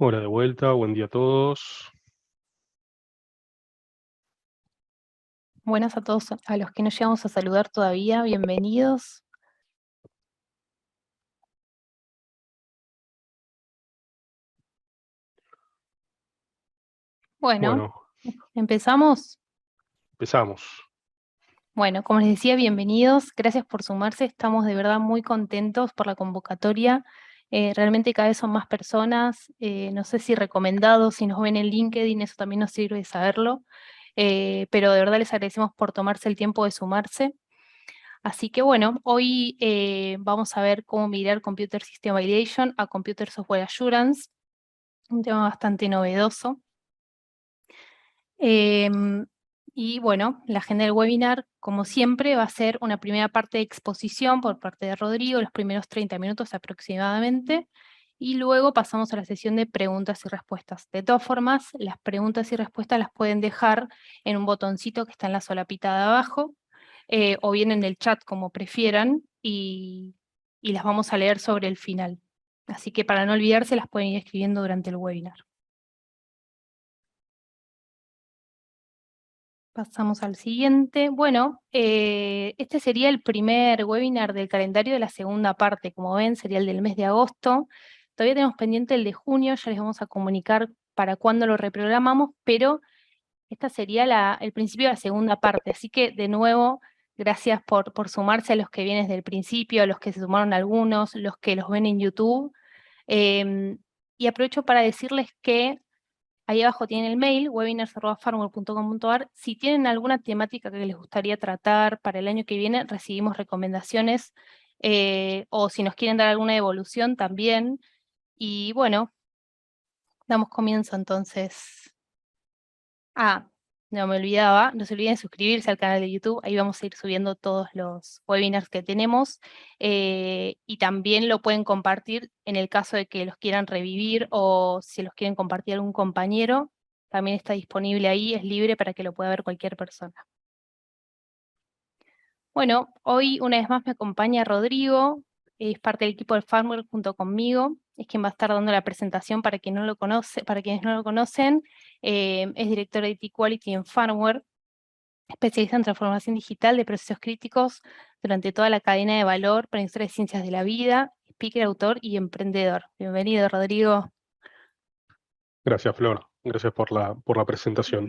Hola de vuelta, buen día a todos. Buenas a todos a los que no llegamos a saludar todavía, bienvenidos. Bueno, Bueno, empezamos. empezamos. Bueno, como les decía, bienvenidos, gracias por sumarse, estamos de verdad muy contentos por la convocatoria. Realmente cada vez son más personas, no sé si recomendados, si nos ven en LinkedIn, eso también nos sirve saberlo, pero de verdad les agradecemos por tomarse el tiempo de sumarse. Así que bueno, hoy vamos a ver cómo migrar Computer System Validation a Computer Software Assurance, un tema bastante novedoso. Y bueno, la agenda del webinar, como siempre, va a ser una primera parte de exposición por parte de Rodrigo, los primeros 30 minutos aproximadamente, y luego pasamos a la sesión de preguntas y respuestas. De todas formas, las preguntas y respuestas las pueden dejar en un botoncito que está en la solapita de abajo, o bien en el chat, como prefieran, y las vamos a leer sobre el final. Así que para no olvidarse, las pueden ir escribiendo durante el webinar. Pasamos al siguiente. Bueno, este sería el primer webinar del calendario de la segunda parte. Como ven, sería el del mes de agosto. Todavía tenemos pendiente el de junio, ya les vamos a comunicar para cuándo lo reprogramamos, pero esta sería el principio de la segunda parte. Así que, de nuevo, gracias por sumarse a los que vienen desde el principio, a los que se sumaron algunos, los que los ven en YouTube. Y aprovecho para decirles que ahí abajo tienen el mail, webinars@farmware.com.ar. Si tienen alguna temática que les gustaría tratar para el año que viene, recibimos recomendaciones, o si nos quieren dar alguna evolución también. Y bueno, damos comienzo entonces. No me olvidaba, no se olviden suscribirse al canal de YouTube, ahí vamos a ir subiendo todos los webinars que tenemos, y también lo pueden compartir en el caso de que los quieran revivir o si los quieren compartir a algún compañero, también está disponible ahí, es libre para que lo pueda ver cualquier persona. Bueno, hoy una vez más me acompaña Rodrigo, es parte del equipo de Farmware junto conmigo, es quien va a estar dando la presentación para quien no lo conoce, para quienes no lo conocen. Es director de IT Quality en Farmware, especialista en transformación digital de procesos críticos durante toda la cadena de valor para industria de ciencias de la vida, speaker, autor y emprendedor. Bienvenido, Rodrigo. Gracias, Flor. Gracias por la presentación.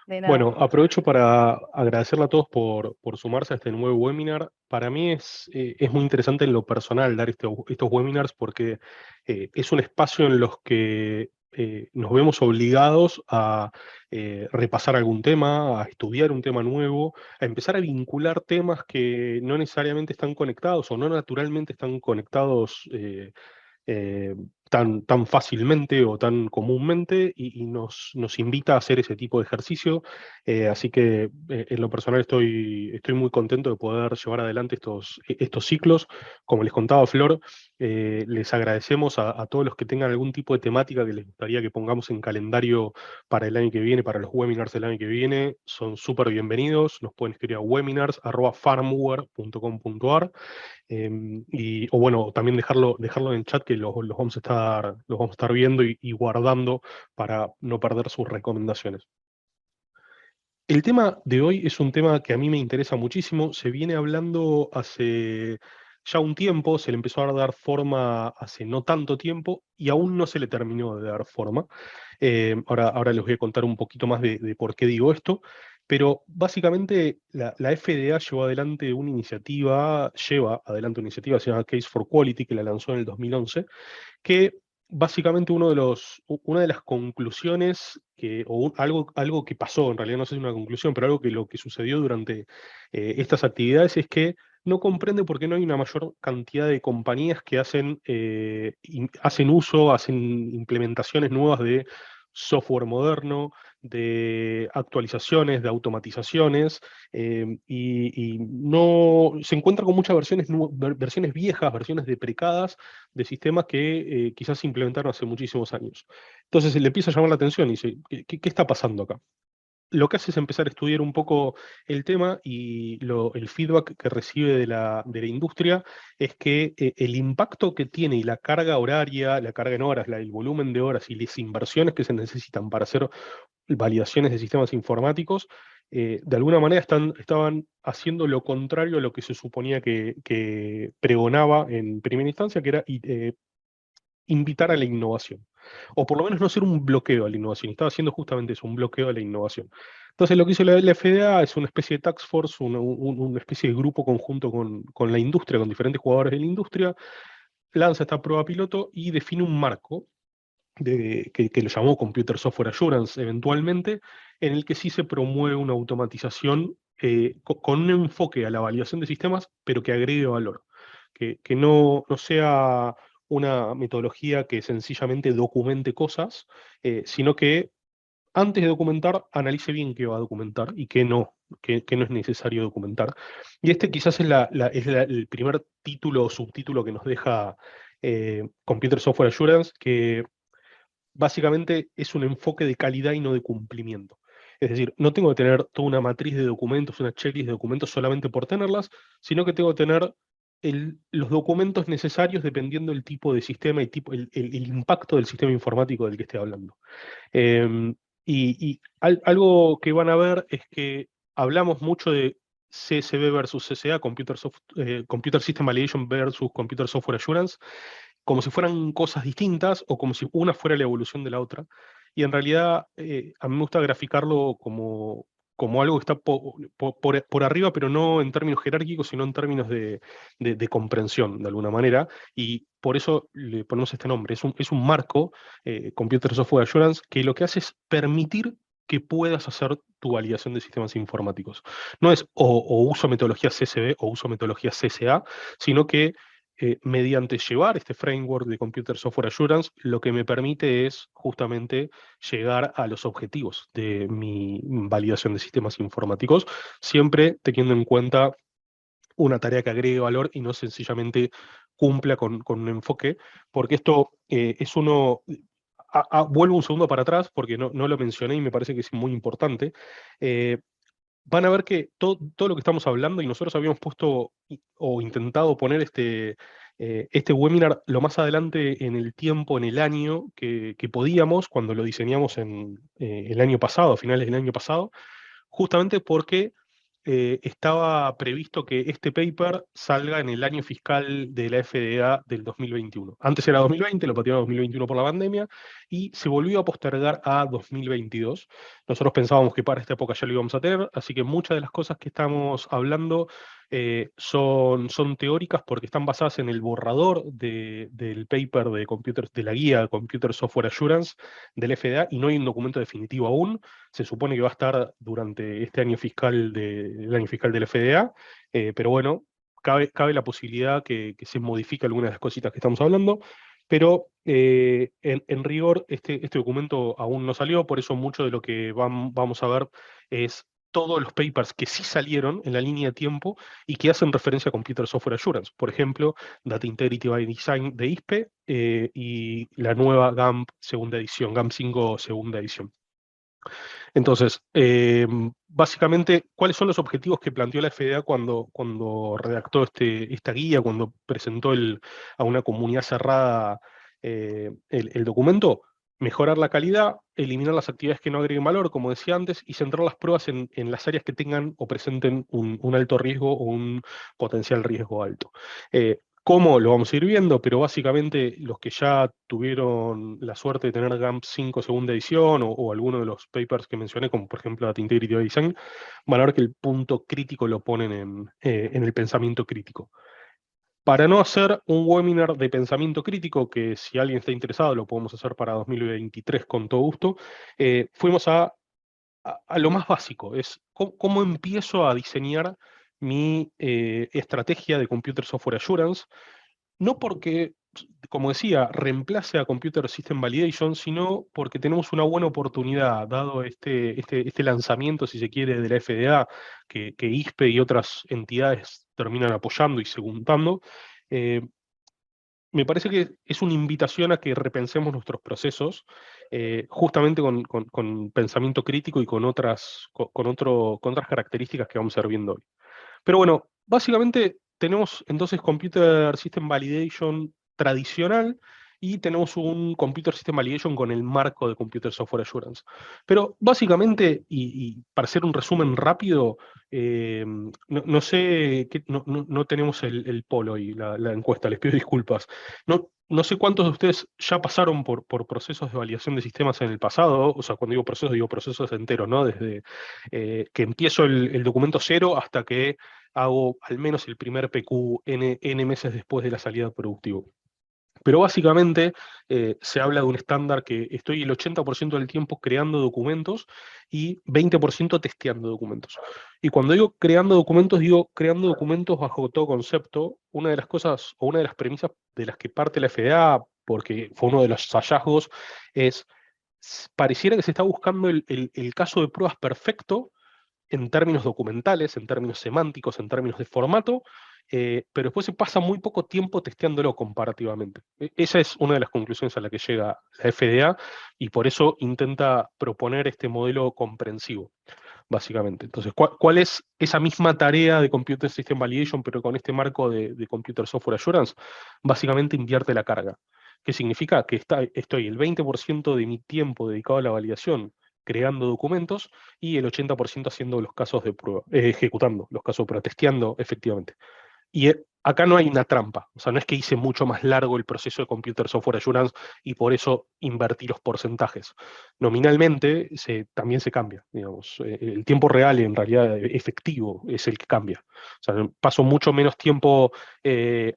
De nada. Bueno, aprovecho para agradecerle a todos por sumarse a este nuevo webinar. Para mí es muy interesante en lo personal dar estos webinars porque es un espacio en los que nos vemos obligados a repasar algún tema, a estudiar un tema nuevo, a empezar a vincular temas que no necesariamente están conectados o no naturalmente están conectados eh, tan fácilmente o tan comúnmente y nos invita a hacer ese tipo de ejercicio. Así que en lo personal estoy muy contento de poder llevar adelante estos ciclos. Como les contaba Flor, les agradecemos a todos los que tengan algún tipo de temática que les gustaría que pongamos en calendario para el año que viene, para los webinars del año que viene. Son súper bienvenidos. Nos pueden escribir a webinars@farmware.com.ar. O bueno, también dejarlo en chat que los vamos a estar viendo y guardando para no perder sus recomendaciones. El tema de hoy es un tema que a mí me interesa muchísimo. Se viene hablando hace ya un tiempo, se le empezó a dar forma hace no tanto tiempo y aún no se le terminó de dar forma. Ahora les voy a contar un poquito más de por qué digo esto, pero básicamente la FDA lleva adelante una iniciativa, se llama Case for Quality, que la lanzó en el 2011, que básicamente una de las conclusiones algo que pasó, en realidad no sé si es una conclusión, pero lo que sucedió durante estas actividades es que no comprende por qué no hay una mayor cantidad de compañías que hacen implementaciones nuevas de software moderno, de actualizaciones, de automatizaciones, y no se encuentra con muchas versiones viejas, versiones deprecadas de sistemas que quizás se implementaron hace muchísimos años. Entonces le empieza a llamar la atención y dice, ¿qué está pasando acá? lo que hace es empezar a estudiar un poco el tema y el feedback que recibe de la industria es que el impacto que tiene y la carga horaria, la carga en horas, el volumen de horas y las inversiones que se necesitan para hacer validaciones de sistemas informáticos, de alguna manera estaban haciendo lo contrario a lo que se suponía que pregonaba en primera instancia, que era invitar a la innovación. O por lo menos no ser un bloqueo a la innovación. Estaba haciendo justamente eso, un bloqueo a la innovación. Entonces lo que hizo la FDA es una especie de task force, una especie de grupo conjunto con la industria, con diferentes jugadores de la industria, lanza esta prueba piloto y define un marco que lo llamó Computer Software Assurance eventualmente, en el que sí se promueve una automatización con un enfoque a la validación de sistemas, pero que agregue valor, que no sea una metodología que sencillamente documente cosas, sino que antes de documentar, analice bien qué va a documentar y qué no es necesario documentar. Y este quizás es, el primer título o subtítulo que nos deja Computer Software Assurance, que básicamente es un enfoque de calidad y no de cumplimiento. Es decir, no tengo que tener toda una matriz de documentos, una checklist de documentos solamente por tenerlas, sino que tengo que tener los documentos necesarios dependiendo del tipo de sistema y el impacto del sistema informático del que esté hablando. Eh, Algo que van a ver es que hablamos mucho de CSV versus CSA, Computer System Validation versus Computer Software Assurance, como si fueran cosas distintas o como si una fuera la evolución de la otra. Y en realidad a mí me gusta graficarlo como algo que está por arriba, pero no en términos jerárquicos, sino en términos de comprensión, de alguna manera. Y por eso le ponemos este nombre. Es un marco, Computer Software Assurance, que lo que hace es permitir que puedas hacer tu validación de sistemas informáticos. No es o uso metodología CSV o uso metodología CSA, sino que mediante llevar este framework de Computer Software Assurance, lo que me permite es justamente llegar a los objetivos de mi validación de sistemas informáticos, siempre teniendo en cuenta una tarea que agregue valor y no sencillamente cumpla con un enfoque, porque esto es uno... vuelvo un segundo para atrás porque no lo mencioné y me parece que es muy importante. Eh, Van a ver que todo lo que estamos hablando, y nosotros habíamos puesto o intentado poner este webinar lo más adelante en el tiempo, en el año que podíamos, cuando lo diseñamos el año pasado, a finales del año pasado, justamente porque estaba previsto que este paper salga en el año fiscal de la FDA del 2021. Antes era 2020, lo patearon a 2021 por la pandemia, y se volvió a postergar a 2022. Nosotros pensábamos que para esta época ya lo íbamos a tener, así que muchas de las cosas que estamos hablando son teóricas porque están basadas en el borrador del paper de la guía de Computer Software Assurance del FDA, y no hay un documento definitivo aún. Se supone que va a estar durante este año fiscal el año fiscal del FDA, pero bueno, cabe la posibilidad que se modifique algunas de las cositas que estamos hablando, pero en rigor este documento aún no salió, por eso mucho de lo que vamos a ver es todos los papers que sí salieron en la línea de tiempo y que hacen referencia a Computer Software Assurance. Por ejemplo, Data Integrity by Design de ISPE y la nueva GAMP segunda edición, GAMP 5 segunda edición. Entonces, básicamente, ¿cuáles son los objetivos que planteó la FDA cuando redactó esta guía, cuando presentó a una comunidad cerrada el documento? Mejorar la calidad, eliminar las actividades que no agreguen valor, como decía antes, y centrar las pruebas en las áreas que tengan o presenten un alto riesgo o un potencial riesgo alto. ¿Cómo? Lo vamos a ir viendo, pero básicamente los que ya tuvieron la suerte de tener GAMP 5 segunda edición o alguno de los papers que mencioné, como por ejemplo Data Integrity by Design, van a ver que el punto crítico lo ponen en el pensamiento crítico. Para no hacer un webinar de pensamiento crítico, que si alguien está interesado lo podemos hacer para 2023 con todo gusto, fuimos a lo más básico, es cómo empiezo a diseñar mi estrategia de Computer Software Assurance, no porque, como decía, reemplace a Computer System Validation, sino porque tenemos una buena oportunidad, dado este lanzamiento, si se quiere, de la FDA, que ISPE y otras entidades terminan apoyando y segundando. me parece que es una invitación a que repensemos nuestros procesos, justamente con pensamiento crítico y con otras características que vamos a ir viendo hoy. Pero bueno, básicamente tenemos entonces Computer System Validation tradicional y tenemos un Computer System Validation con el marco de Computer Software Assurance. Pero básicamente, y para hacer un resumen rápido, no sé, no tenemos el polo y la encuesta, les pido disculpas. No sé cuántos de ustedes ya pasaron por procesos de validación de sistemas en el pasado, o sea, cuando digo procesos enteros, ¿no? Desde que empiezo el documento cero hasta que hago al menos el primer PQ N meses después de la salida productivo. Pero básicamente se habla de un estándar que estoy el 80% del tiempo creando documentos y 20% testeando documentos. Y cuando digo creando documentos bajo todo concepto. Una de las cosas o una de las premisas de las que parte la FDA, porque fue uno de los hallazgos, es pareciera que se está buscando el caso de pruebas perfecto en términos documentales, en términos semánticos, en términos de formato, pero después se pasa muy poco tiempo testeándolo comparativamente. Esa es una de las conclusiones a la que llega la FDA y por eso intenta proponer este modelo comprensivo, básicamente. Entonces, ¿cuál es esa misma tarea de Computer System Validation, pero con este marco de Computer Software Assurance? Básicamente invierte la carga. ¿Qué significa? Que estoy el 20% de mi tiempo dedicado a la validación creando documentos y el 80% haciendo los casos de prueba, ejecutando los casos de prueba, testeando efectivamente. Y acá no hay una trampa, o sea, no es que hice mucho más largo el proceso de Computer Software Assurance y por eso invertí los porcentajes. Nominalmente también se cambia, digamos. El tiempo real, en realidad efectivo, es el que cambia. O sea, paso mucho menos tiempo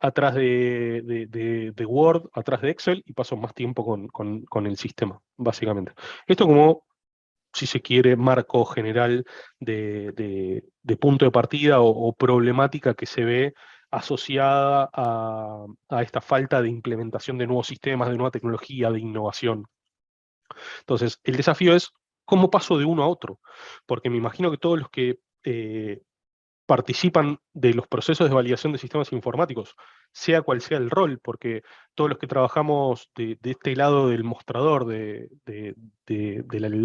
atrás de Word, atrás de Excel, y paso más tiempo con el sistema, básicamente. Esto como, si se quiere, marco general de punto de partida o problemática que se ve asociada a esta falta de implementación de nuevos sistemas, de nueva tecnología, de innovación. Entonces, el desafío es cómo paso de uno a otro, porque me imagino que todos los que participan de los procesos de validación de sistemas informáticos, sea cual sea el rol, porque todos los que trabajamos de este lado del mostrador, del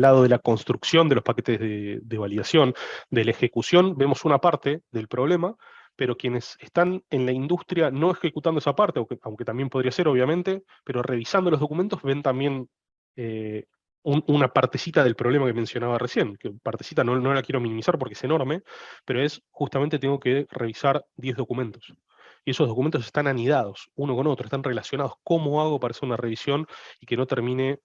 lado de la construcción de los paquetes de validación, de la ejecución, vemos una parte del problema, pero quienes están en la industria no ejecutando esa parte, aunque también podría ser, obviamente, pero revisando los documentos, ven también eh, una partecita del problema que mencionaba recién, que partecita no la quiero minimizar porque es enorme, pero es justamente tengo que revisar 10 documentos. Y esos documentos están anidados uno con otro, están relacionados. ¿Cómo hago para hacer una revisión y que no termine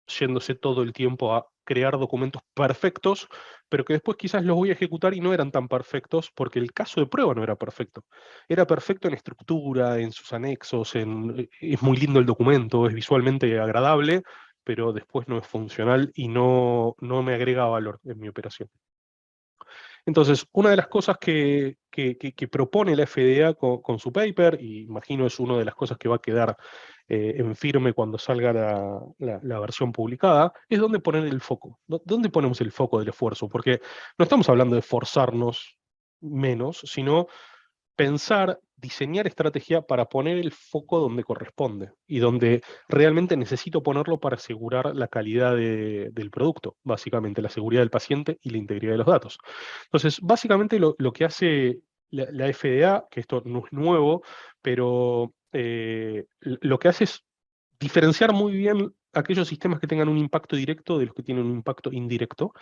yéndose todo el tiempo a crear documentos perfectos, pero que después quizás los voy a ejecutar y no eran tan perfectos porque el caso de prueba no era perfecto? Era perfecto en estructura, en sus anexos, es muy lindo el documento, es visualmente agradable, pero después no es funcional y no me agrega valor en mi operación. Entonces, una de las cosas que propone la FDA con su paper, y imagino es una de las cosas que va a quedar en firme cuando salga la versión publicada, es dónde poner el foco. ¿Dónde ponemos el foco del esfuerzo? Porque no estamos hablando de forzarnos menos, sino pensar, diseñar estrategia para poner el foco donde corresponde y donde realmente necesito ponerlo para asegurar la calidad del producto, básicamente la seguridad del paciente y la integridad de los datos. Entonces, básicamente lo que hace la FDA, que esto no es nuevo, pero lo que hace es diferenciar muy bien aquellos sistemas que tengan un impacto directo de los que tienen un impacto indirecto.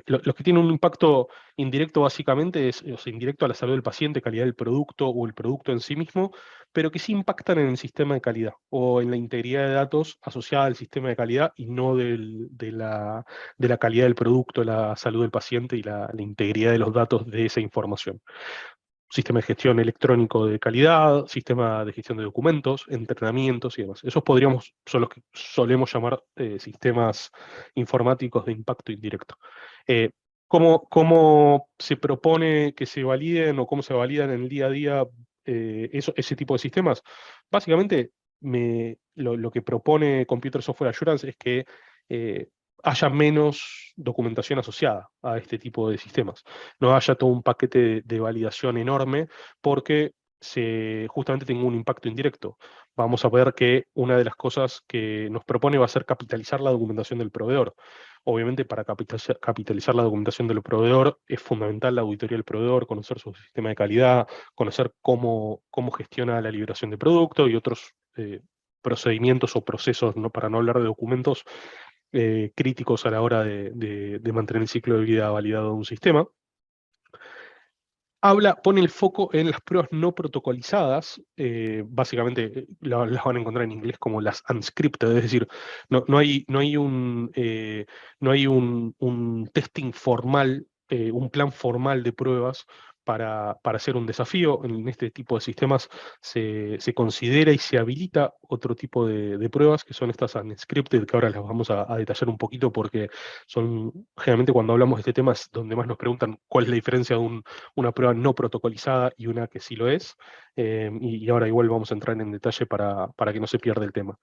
Los que tienen un impacto indirecto básicamente es, o sea, indirecto a la salud del paciente, calidad del producto o el producto en sí mismo, pero que sí impactan en el sistema de calidad o en la integridad de datos asociada al sistema de calidad y no de la calidad del producto, la salud del paciente y la integridad de los datos de esa información. Sistema de gestión electrónico de calidad, sistema de gestión de documentos, entrenamientos y demás. Son los que solemos llamar sistemas informáticos de impacto indirecto. Eh, ¿Cómo se propone que se validen o cómo se validan en el día a día ese tipo de sistemas? Básicamente, lo que propone Computer Software Assurance es que eh, haya menos documentación asociada a este tipo de sistemas, no haya todo un paquete de validación enorme, porque justamente tenga un impacto indirecto. Vamos a ver que una de las cosas que nos propone va a ser capitalizar la documentación del proveedor. Obviamente, para capitalizar la documentación del proveedor es fundamental la auditoría del proveedor, conocer su sistema de calidad, conocer cómo gestiona la liberación de producto y otros procedimientos o procesos, para no hablar de documentos críticos a la hora de mantener el ciclo de vida validado de un sistema. Pone el foco en las pruebas no protocolizadas, básicamente las van a encontrar en inglés como las unscripted, es decir, no hay un testing formal, un plan formal de pruebas para hacer un desafío. En este tipo de sistemas se considera y se habilita otro tipo de pruebas, que son estas unscripted, que ahora las vamos a detallar un poquito porque son, generalmente cuando hablamos de este tema es donde más nos preguntan cuál es la diferencia de una prueba no protocolizada y una que sí lo es. Y ahora igual vamos a entrar en detalle para que no se pierda el tema.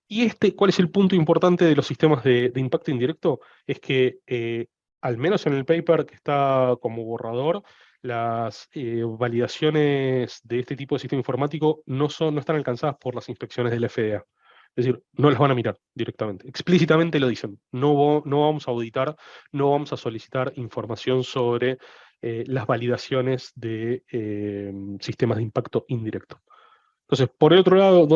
Y ¿cuál es el punto importante de los sistemas de impacto indirecto? Es que, al menos en el paper que está como borrador, las validaciones de este tipo de sistema informático no están alcanzadas por las inspecciones del FDA. Es decir, no las van a mirar directamente. Explícitamente lo dicen. No vamos a auditar, no vamos a solicitar información sobre las validaciones de sistemas de impacto indirecto. Entonces, por el otro lado,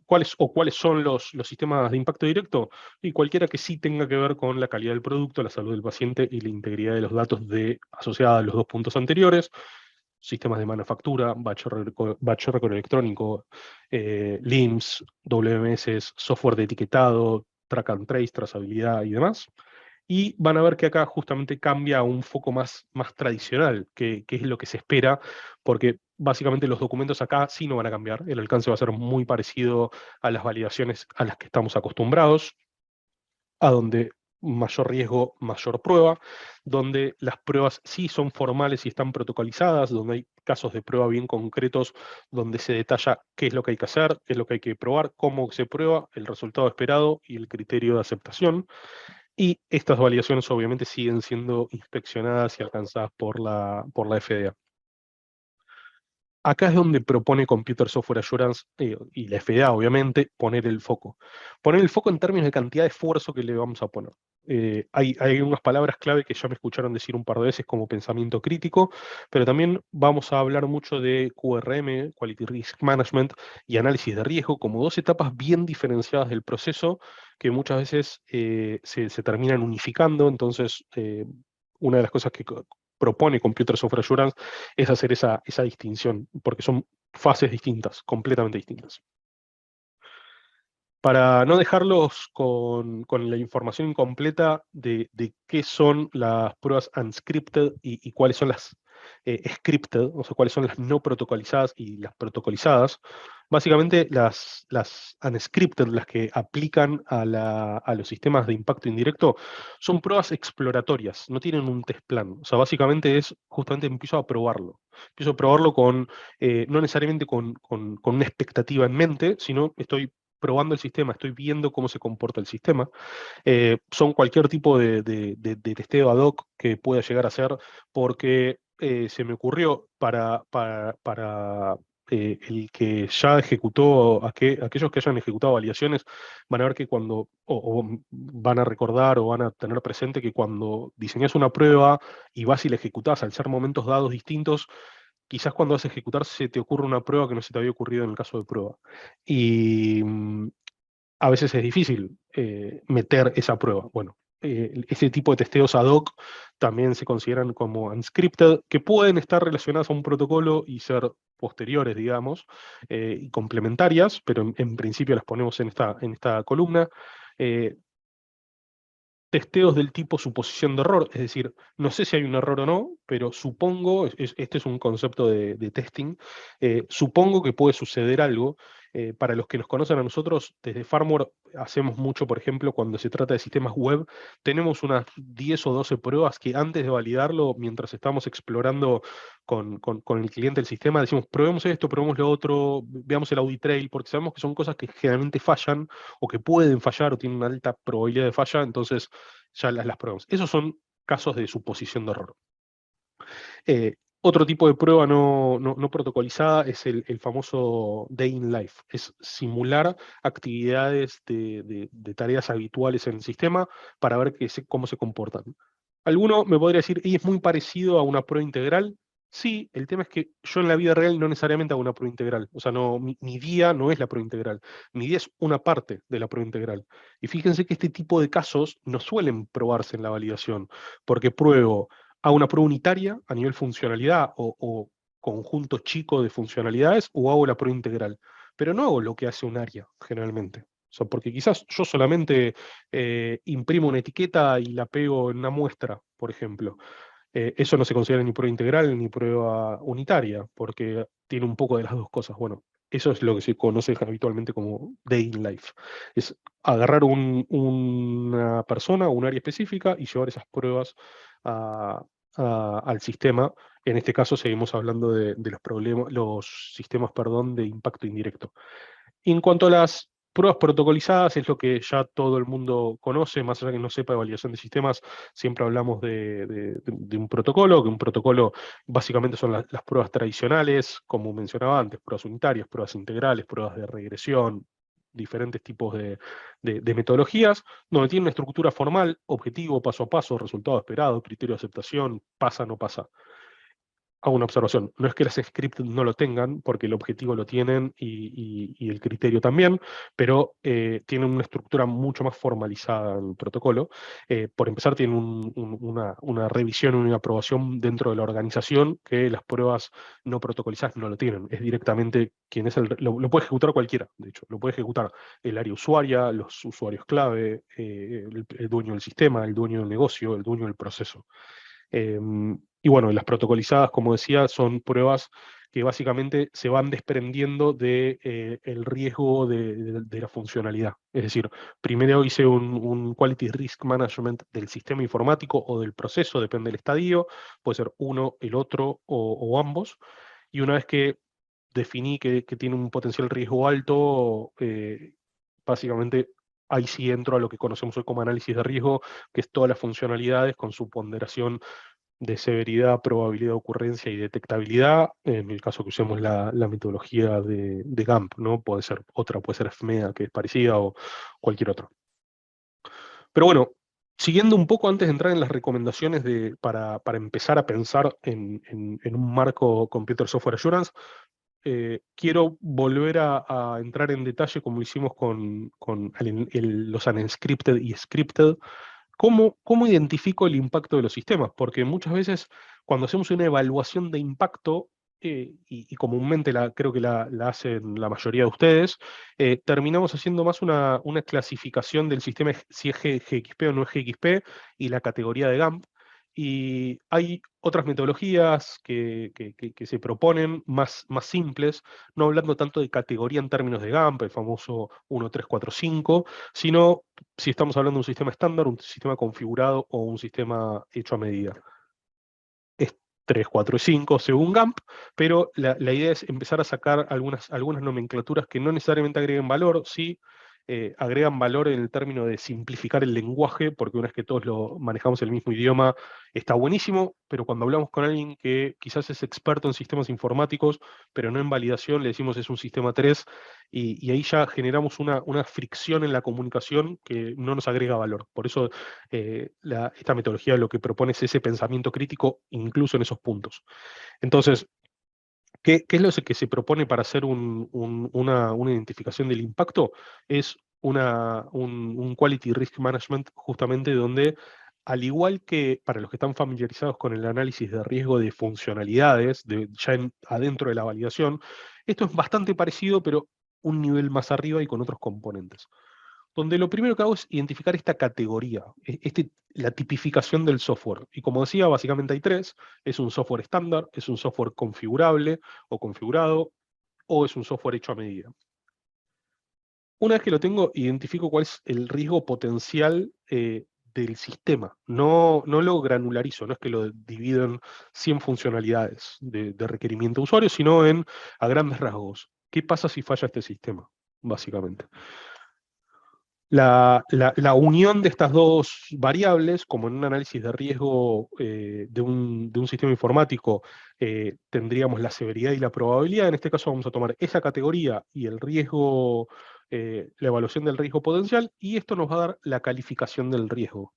¿cuáles son los sistemas de impacto directo? Y cualquiera que sí tenga que ver con la calidad del producto, la salud del paciente y la integridad de los datos asociada a los dos puntos anteriores, sistemas de manufactura, batch record electrónico, LIMS, WMS, software de etiquetado, track and trace, trazabilidad y demás. Y van a ver que acá justamente cambia a un foco más tradicional, que es lo que se espera, porque básicamente los documentos acá sí no van a cambiar, el alcance va a ser muy parecido a las validaciones a las que estamos acostumbrados, a donde mayor riesgo, mayor prueba, donde las pruebas sí son formales y están protocolizadas, donde hay casos de prueba bien concretos, donde se detalla qué es lo que hay que hacer, qué es lo que hay que probar, cómo se prueba, el resultado esperado y el criterio de aceptación. Y estas validaciones obviamente siguen siendo inspeccionadas y alcanzadas por la FDA. Acá es donde propone Computer Software Assurance, y la FDA obviamente, poner el foco. Poner el foco en términos de cantidad de esfuerzo que le vamos a poner. Hay unas palabras clave que ya me escucharon decir un par de veces como pensamiento crítico, pero también vamos a hablar mucho de QRM, Quality Risk Management, y análisis de riesgo, como dos etapas bien diferenciadas del proceso que muchas veces se terminan unificando. Entonces, una de las cosas que propone Computer Software Assurance es hacer esa distinción, porque son fases distintas, completamente distintas. Para no dejarlos con la información incompleta de qué son las pruebas unscripted y cuáles son las scripted, o sea, cuáles son las no protocolizadas y las protocolizadas, básicamente las unscripted, las que aplican a los sistemas de impacto indirecto, son pruebas exploratorias, no tienen un test plan. O sea, básicamente justamente empiezo a probarlo. Empiezo a probarlo no necesariamente con una expectativa en mente, sino estoy probando el sistema, estoy viendo cómo se comporta el sistema. Son cualquier tipo de testeo ad hoc que pueda llegar a ser porque se me ocurrió para el que ya ejecutó, aquellos que hayan ejecutado validaciones, van a ver que o van a recordar o van a tener presente que cuando diseñas una prueba y vas y la ejecutás al ser momentos dados distintos, quizás cuando vas a ejecutar se te ocurre una prueba que no se te había ocurrido en el caso de prueba. Y a veces es difícil meter esa prueba. Bueno, ese tipo de testeos ad hoc también se consideran como unscripted, que pueden estar relacionadas a un protocolo y ser posteriores, digamos, y complementarias, pero en principio las ponemos en esta columna. Eh, Testeos del tipo suposición de error, es decir, no sé si hay un error o no, pero supongo, este es un concepto de testing, supongo que puede suceder algo. Para los que nos conocen a nosotros, desde Farmware hacemos mucho, por ejemplo, cuando se trata de sistemas web, tenemos unas 10 o 12 pruebas que antes de validarlo, mientras estamos explorando con el cliente el sistema, decimos, probemos esto, probemos lo otro, veamos el audit trail, porque sabemos que son cosas que generalmente fallan o que pueden fallar o tienen una alta probabilidad de falla, entonces ya las probamos. Esos son casos de suposición de error. Otro tipo de prueba no protocolizada es el famoso day in life. Es simular actividades de tareas habituales en el sistema para ver cómo se comportan. Alguno me podría decir, y es muy parecido a una prueba integral. Sí, el tema es que yo en la vida real no necesariamente hago una prueba integral. O sea, no, mi día no es la prueba integral. Mi día es una parte de la prueba integral. Y fíjense que este tipo de casos no suelen probarse en la validación, porque hago una prueba unitaria a nivel funcionalidad o conjunto chico de funcionalidades, o hago la prueba integral. Pero no hago lo que hace un área, generalmente. O sea, porque quizás yo solamente imprimo una etiqueta y la pego en una muestra, por ejemplo. Eso no se considera ni prueba integral ni prueba unitaria, porque tiene un poco de las dos cosas. Bueno, eso es lo que se conoce habitualmente como day in life. Es agarrar una persona o un área específica y llevar esas pruebas a- al sistema. En este caso seguimos hablando de los problemas, los sistemas, perdón, de impacto indirecto. Y en cuanto a las pruebas protocolizadas, es lo que ya todo el mundo conoce, más allá que no sepa de validación de sistemas, siempre hablamos de un protocolo, que un protocolo básicamente son las pruebas tradicionales, como mencionaba antes, pruebas unitarias, pruebas integrales, pruebas de regresión, diferentes tipos de metodologías, donde tiene una estructura formal, objetivo, paso a paso, resultado esperado, criterio de aceptación, pasa, no pasa. Hago una observación, no es que las scripts no lo tengan, porque el objetivo lo tienen y el criterio también, pero tienen una estructura mucho más formalizada en el protocolo. Por empezar, tienen una revisión, una aprobación dentro de la organización que las pruebas no protocolizadas no lo tienen. Es directamente quien es lo puede ejecutar cualquiera, de hecho, lo puede ejecutar el área usuaria, los usuarios clave, el dueño del sistema, el dueño del negocio, el dueño del proceso. Y bueno, las protocolizadas, como decía, son pruebas que básicamente se van desprendiendo el riesgo de la funcionalidad. Es decir, primero hice un Quality Risk Management del sistema informático o del proceso, depende del estadio, puede ser uno, el otro o ambos. Y una vez que definí que tiene un potencial riesgo alto, básicamente ahí sí entro a lo que conocemos hoy como análisis de riesgo, que es todas las funcionalidades con su ponderación de severidad, probabilidad de ocurrencia y detectabilidad, en el caso que usemos la metodología de GAMP, ¿no? Puede ser otra, puede ser FMEA, que es parecida, o cualquier otra. Pero bueno, siguiendo un poco antes de entrar en las recomendaciones para empezar a pensar en un marco Computer Software Assurance, quiero volver a entrar en detalle, como hicimos con los unscripted y scripted. ¿Cómo identifico el impacto de los sistemas? Porque muchas veces cuando hacemos una evaluación de impacto, y comúnmente creo que la hacen la mayoría de ustedes, terminamos haciendo más una clasificación del sistema, si es GXP o no es GXP, y la categoría de GAMP. Y hay otras metodologías que se proponen más simples, no hablando tanto de categoría en términos de GAMP, el famoso 1, 3, 4, 5, sino si estamos hablando de un sistema estándar, un sistema configurado o un sistema hecho a medida. Es 3, 4 y 5 según GAMP, pero la idea es empezar a sacar algunas nomenclaturas que no necesariamente agreguen valor, sí agregan valor en el término de simplificar el lenguaje, porque una vez que todos lo manejamos el mismo idioma, está buenísimo, pero cuando hablamos con alguien que quizás es experto en sistemas informáticos, pero no en validación, le decimos es un sistema 3, y ahí ya generamos una fricción en la comunicación que no nos agrega valor. Por eso esta metodología lo que propone es ese pensamiento crítico incluso en esos puntos. Entonces, ¿qué es lo que se propone para hacer una identificación del impacto? Es un Quality Risk Management justamente donde, al igual que para los que están familiarizados con el análisis de riesgo de funcionalidades, adentro de la validación, esto es bastante parecido, pero un nivel más arriba y con otros componentes, donde lo primero que hago es identificar esta categoría, la tipificación del software. Y como decía, básicamente hay tres: es un software estándar, es un software configurable o configurado, o es un software hecho a medida. Una vez que lo tengo, identifico cuál es el riesgo potencial del sistema. No lo granularizo, no es que lo divido en 100 funcionalidades de requerimiento de usuario, sino a grandes rasgos. ¿Qué pasa si falla este sistema? Básicamente. la unión de estas dos variables, como en un análisis de riesgo de un sistema informático, tendríamos la severidad y la probabilidad. En este caso vamos a tomar esa categoría y el riesgo, la evaluación del riesgo potencial, y esto nos va a dar la calificación del riesgo.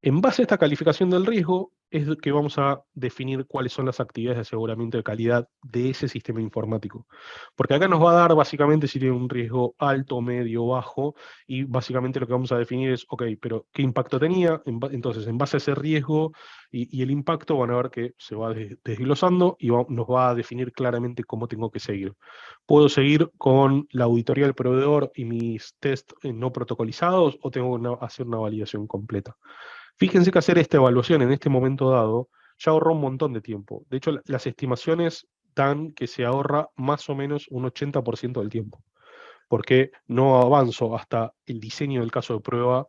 En base a esta calificación del riesgo es que vamos a definir cuáles son las actividades de aseguramiento de calidad de ese sistema informático. Porque acá nos va a dar básicamente si tiene un riesgo alto, medio, bajo, y básicamente lo que vamos a definir es, ok, pero ¿qué impacto tenía? Entonces, en base a ese riesgo y el impacto, van a ver que se va desglosando y nos va a definir claramente cómo tengo que seguir. ¿Puedo seguir con la auditoría del proveedor y mis test no protocolizados o tengo que hacer una validación completa? Fíjense que hacer esta evaluación en este momento dado ya ahorra un montón de tiempo. De hecho, las estimaciones dan que se ahorra más o menos un 80% del tiempo, porque no avanzo hasta el diseño del caso de prueba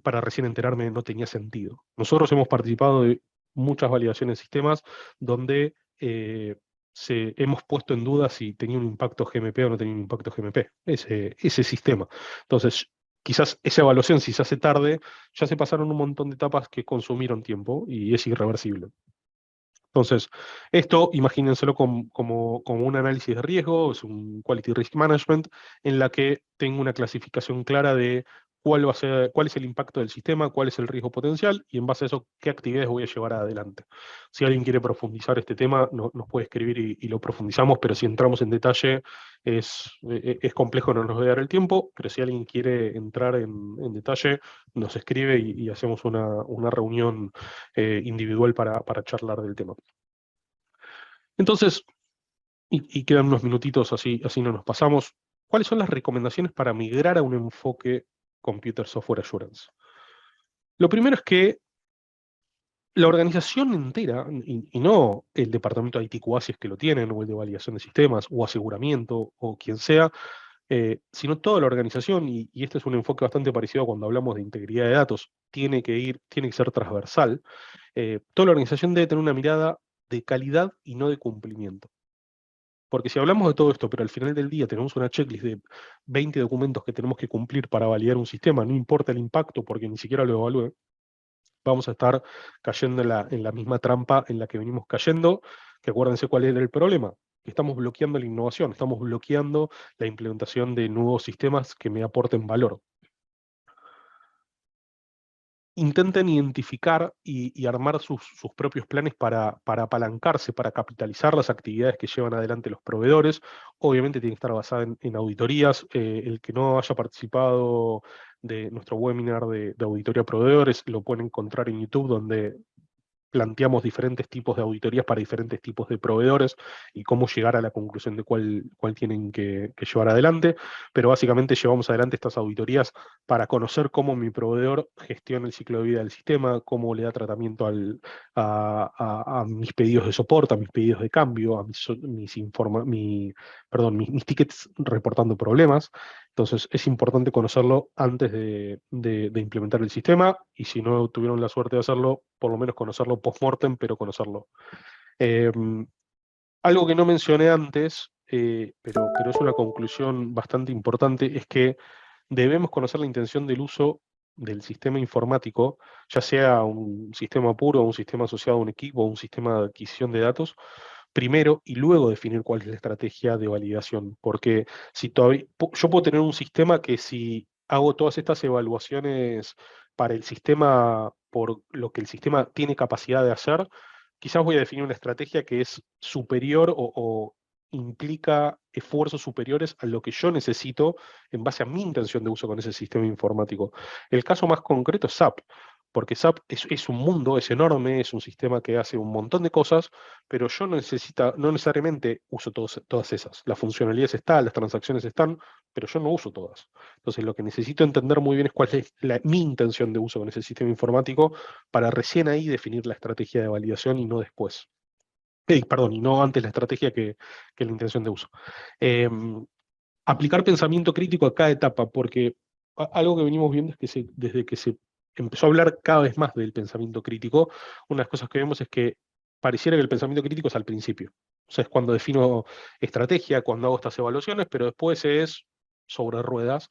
para recién enterarme no tenía sentido. Nosotros hemos participado de muchas validaciones de sistemas donde hemos puesto en duda si tenía un impacto GMP o no tenía un impacto GMP, ese sistema. Entonces, quizás esa evaluación, si se hace tarde, ya se pasaron un montón de etapas que consumieron tiempo y es irreversible. Entonces, esto imagínenselo como un análisis de riesgo, es un Quality Risk Management, en la que tengo una clasificación clara de cuál es el impacto del sistema, cuál es el riesgo potencial, y en base a eso, qué actividades voy a llevar adelante. Si alguien quiere profundizar este tema, nos puede escribir y lo profundizamos, pero si entramos en detalle, es complejo, no nos va a dar el tiempo, pero si alguien quiere entrar en detalle, nos escribe y hacemos una reunión individual para charlar del tema. Entonces, y quedan unos minutitos, así no nos pasamos. ¿Cuáles son las recomendaciones para migrar a un enfoque Computer Software Assurance? Lo primero es que la organización entera, y no el departamento de IT QA si es que lo tienen, o el de validación de sistemas, o aseguramiento, o quien sea, sino toda la organización, y este es un enfoque bastante parecido a cuando hablamos de integridad de datos, tiene que ser transversal. Toda la organización debe tener una mirada de calidad y no de cumplimiento. Porque si hablamos de todo esto, pero al final del día tenemos una checklist de 20 documentos que tenemos que cumplir para validar un sistema, no importa el impacto porque ni siquiera lo evalúe, vamos a estar cayendo en la misma trampa en la que venimos cayendo, que acuérdense cuál era el problema. Estamos bloqueando la innovación, estamos bloqueando la implementación de nuevos sistemas que me aporten valor. Intenten identificar y armar sus propios planes para apalancarse, para capitalizar las actividades que llevan adelante los proveedores. Obviamente tiene que estar basada en auditorías. El que no haya participado de nuestro webinar de auditoría a proveedores lo pueden encontrar en YouTube, donde planteamos diferentes tipos de auditorías para diferentes tipos de proveedores y cómo llegar a la conclusión de cuál tienen que llevar adelante, pero básicamente llevamos adelante estas auditorías para conocer cómo mi proveedor gestiona el ciclo de vida del sistema, cómo le da tratamiento a mis pedidos de soporte, a mis pedidos de cambio, a mis tickets reportando problemas. Entonces es importante conocerlo antes de implementar el sistema, y si no tuvieron la suerte de hacerlo, por lo menos conocerlo post-mortem, pero conocerlo. Eh, Algo que no mencioné antes, pero es una conclusión bastante importante, es que debemos conocer la intención del uso del sistema informático, ya sea un sistema puro, un sistema asociado a un equipo, un sistema de adquisición de datos, primero y luego definir cuál es la estrategia de validación. Porque si todavía, yo puedo tener un sistema que si hago todas estas evaluaciones para el sistema, por lo que el sistema tiene capacidad de hacer, quizás voy a definir una estrategia que es superior o implica esfuerzos superiores a lo que yo necesito en base a mi intención de uso con ese sistema informático. El caso más concreto es SAP, porque SAP es un mundo, es enorme, es un sistema que hace un montón de cosas, pero yo no necesariamente uso todas esas. Las funcionalidades están, las transacciones están, pero yo no uso todas. Entonces lo que necesito entender muy bien es cuál es mi intención de uso con ese sistema informático para recién ahí definir la estrategia de validación y no después. Perdón, y no antes la estrategia que la intención de uso. Aplicar pensamiento crítico a cada etapa, porque algo que venimos viendo es que desde que se empezó a hablar cada vez más del pensamiento crítico, una de las cosas que vemos es que pareciera que el pensamiento crítico es al principio. O sea, es cuando defino estrategia, cuando hago estas evaluaciones, pero después es sobre ruedas.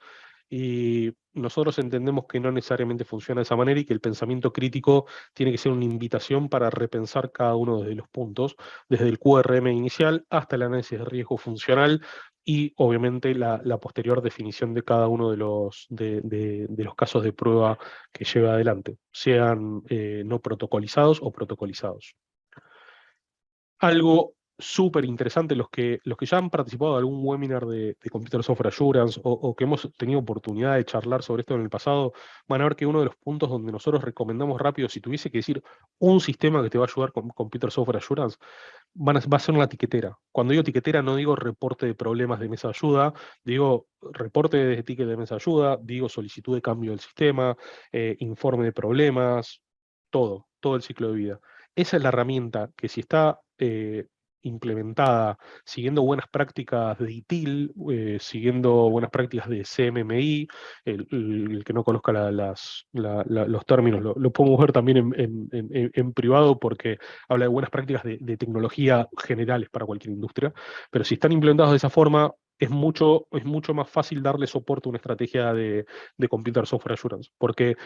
Y nosotros entendemos que no necesariamente funciona de esa manera y que el pensamiento crítico tiene que ser una invitación para repensar cada uno de los puntos, desde el QRM inicial hasta el análisis de riesgo funcional y obviamente la posterior definición de cada uno de los casos de prueba que lleva adelante, sean no protocolizados o protocolizados. Algo súper interesante, los que ya han participado de algún webinar de Computer Software Assurance o que hemos tenido oportunidad de charlar sobre esto en el pasado, van a ver que uno de los puntos donde nosotros recomendamos rápido, si tuviese que decir un sistema que te va a ayudar con Computer Software Assurance, va a ser una tiquetera. Cuando digo tiquetera no digo reporte de problemas de mesa de ayuda, digo reporte de ticket de mesa de ayuda, digo solicitud de cambio del sistema, informe de problemas, todo el ciclo de vida. Esa es la herramienta que si está implementada siguiendo buenas prácticas de ITIL, siguiendo buenas prácticas de CMMI, el que no conozca los términos, lo podemos ver también en privado porque habla de buenas prácticas de tecnología generales para cualquier industria, pero si están implementados de esa forma, es mucho más fácil darle soporte a una estrategia de Computer Software Assurance, porque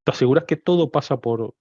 te aseguras que todo pasa por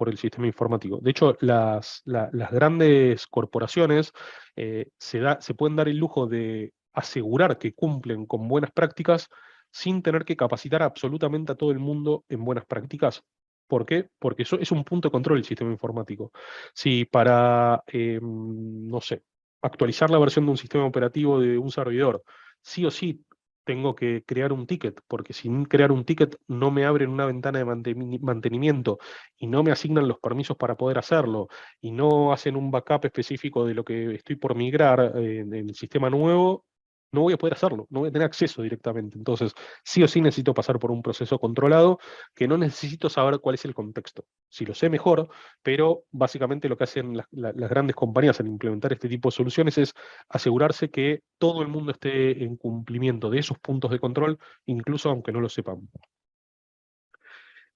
el sistema informático. De hecho, las grandes corporaciones se pueden dar el lujo de asegurar que cumplen con buenas prácticas sin tener que capacitar absolutamente a todo el mundo en buenas prácticas. ¿Por qué? Porque eso es un punto de control del sistema informático. Si para, no sé, actualizar la versión de un sistema operativo de un servidor, sí o sí tengo que crear un ticket, porque sin crear un ticket no me abren una ventana de mantenimiento y no me asignan los permisos para poder hacerlo y no hacen un backup específico de lo que estoy por migrar en el sistema nuevo, no voy a poder hacerlo, no voy a tener acceso directamente. Entonces, sí o sí necesito pasar por un proceso controlado que no necesito saber cuál es el contexto. Si lo sé mejor, pero básicamente lo que hacen las grandes compañías al implementar este tipo de soluciones es asegurarse que todo el mundo esté en cumplimiento de esos puntos de control, incluso aunque no lo sepan.